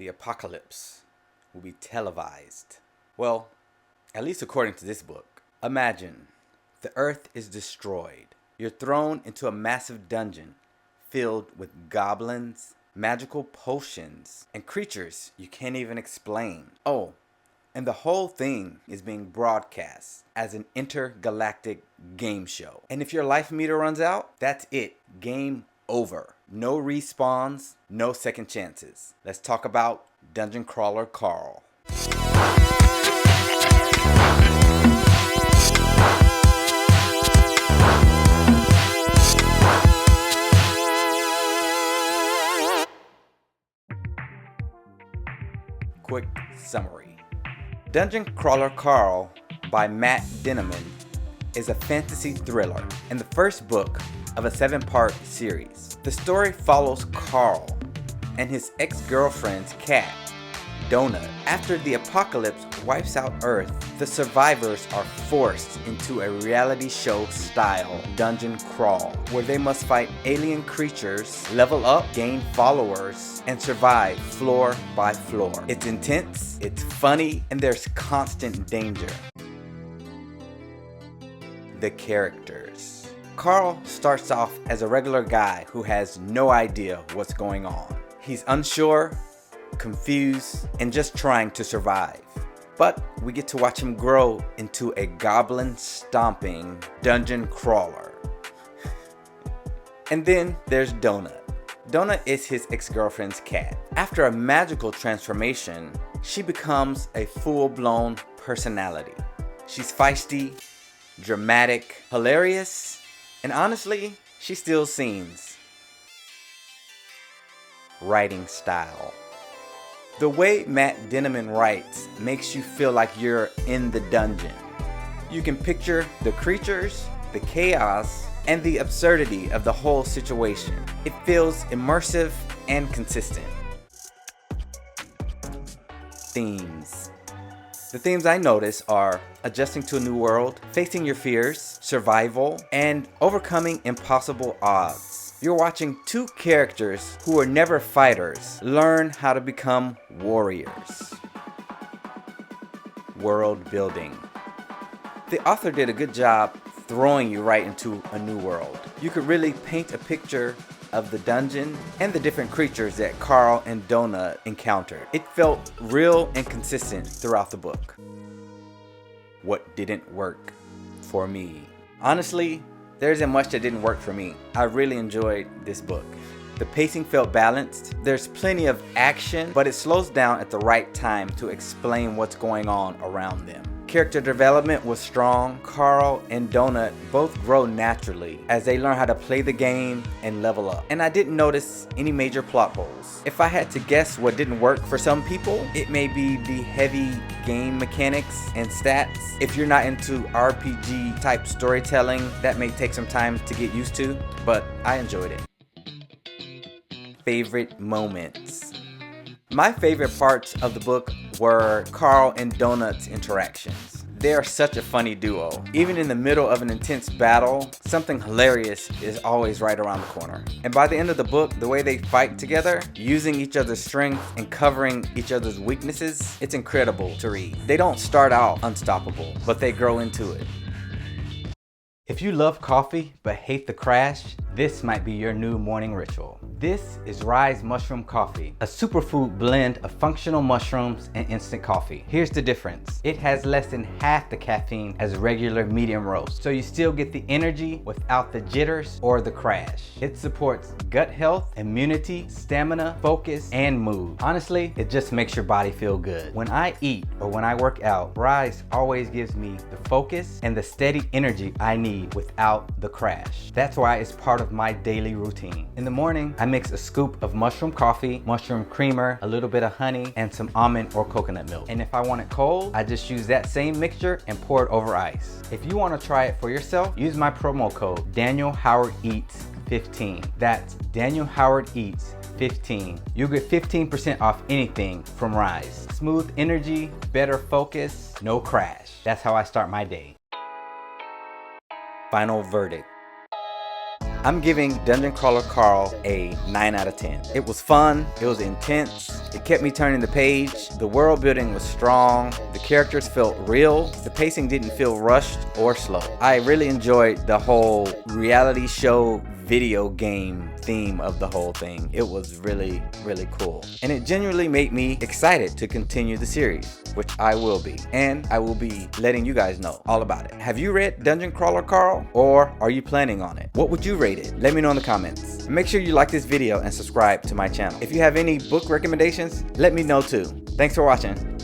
The apocalypse will be televised. Well, at least according to this book. Imagine the earth is destroyed. You're thrown into a massive dungeon filled with goblins, magical potions, and creatures you can't even explain. Oh, and the whole thing is being broadcast as an intergalactic game show. And if your life meter runs out, that's it. Game over. No respawns, no second chances. Let's talk about Dungeon Crawler Carl. Quick summary. Dungeon Crawler Carl by Matt Dinniman is a fantasy thriller and the first book of a 7-part series. The story follows Carl and his ex-girlfriend's cat, Donut. After the apocalypse wipes out Earth, the survivors are forced into a reality show style dungeon crawl where they must fight alien creatures, level up, gain followers, and survive floor by floor. It's intense, it's funny, and there's constant danger. The characters. Carl starts off as a regular guy who has no idea what's going on. He's unsure, confused, and just trying to survive. But we get to watch him grow into a goblin-stomping dungeon crawler. And then there's Donut. Donut is his ex-girlfriend's cat. After a magical transformation, she becomes a full-blown personality. She's feisty, dramatic, hilarious, and honestly, she steals scenes. Writing style. The way Matt Dinniman writes makes you feel like you're in the dungeon. You can picture the creatures, the chaos, and the absurdity of the whole situation. It feels immersive and consistent. Themes. The themes I notice are adjusting to a new world, facing your fears, survival, and overcoming impossible odds. You're watching two characters who were never fighters learn how to become warriors. World building. The author did a good job throwing you right into a new world. You could really paint a picture of the dungeon and the different creatures that Carl and Donut encountered. It felt real and consistent throughout the book. What didn't work for me? Honestly, there isn't much that didn't work for me. I really enjoyed this book. The pacing felt balanced. There's plenty of action, but it slows down at the right time to explain what's going on around them. Character development was strong. Carl and Donut both grow naturally as they learn how to play the game and level up. And I didn't notice any major plot holes. If I had to guess what didn't work for some people, it may be the heavy game mechanics and stats. If you're not into RPG type storytelling, that may take some time to get used to, but I enjoyed it. Favorite moments. My favorite parts of the book were Carl and Donut's interactions. They are such a funny duo. Even in the middle of an intense battle, something hilarious is always right around the corner. And by the end of the book, the way they fight together, using each other's strength and covering each other's weaknesses, it's incredible to read. They don't start out unstoppable, but they grow into it. If you love coffee but hate the crash, this might be your new morning ritual. This is Ryze Mushroom Coffee, a superfood blend of functional mushrooms and instant coffee. Here's the difference. It has less than half the caffeine as regular medium roast, so you still get the energy without the jitters or the crash. It supports gut health, immunity, stamina, focus, and mood. Honestly, it just makes your body feel good. When I eat or when I work out, Ryze always gives me the focus and the steady energy I need without the crash. That's why it's part of my daily routine. In the morning, I mix a scoop of mushroom coffee, mushroom creamer, a little bit of honey, and some almond or coconut milk. And if I want it cold, I just use that same mixture and pour it over ice. If you want to try it for yourself, use my promo code DanielHowardEats15. That's DanielHowardEats15. You'll get 15% off anything from Ryze. Smooth energy, better focus, no crash. That's how I start my day. Final verdict. I'm giving Dungeon Crawler Carl a 9 out of 10. It was fun, it was intense, it kept me turning the page, the world building was strong, the characters felt real, the pacing didn't feel rushed or slow. I really enjoyed the whole reality show video game theme of the whole thing. It was really, really cool. And it genuinely made me excited to continue the series, which I will be. And I will be letting you guys know all about it. Have you read Dungeon Crawler Carl? Or are you planning on it? What would you rate it? Let me know in the comments. And make sure you like this video and subscribe to my channel. If you have any book recommendations, let me know too. Thanks for watching.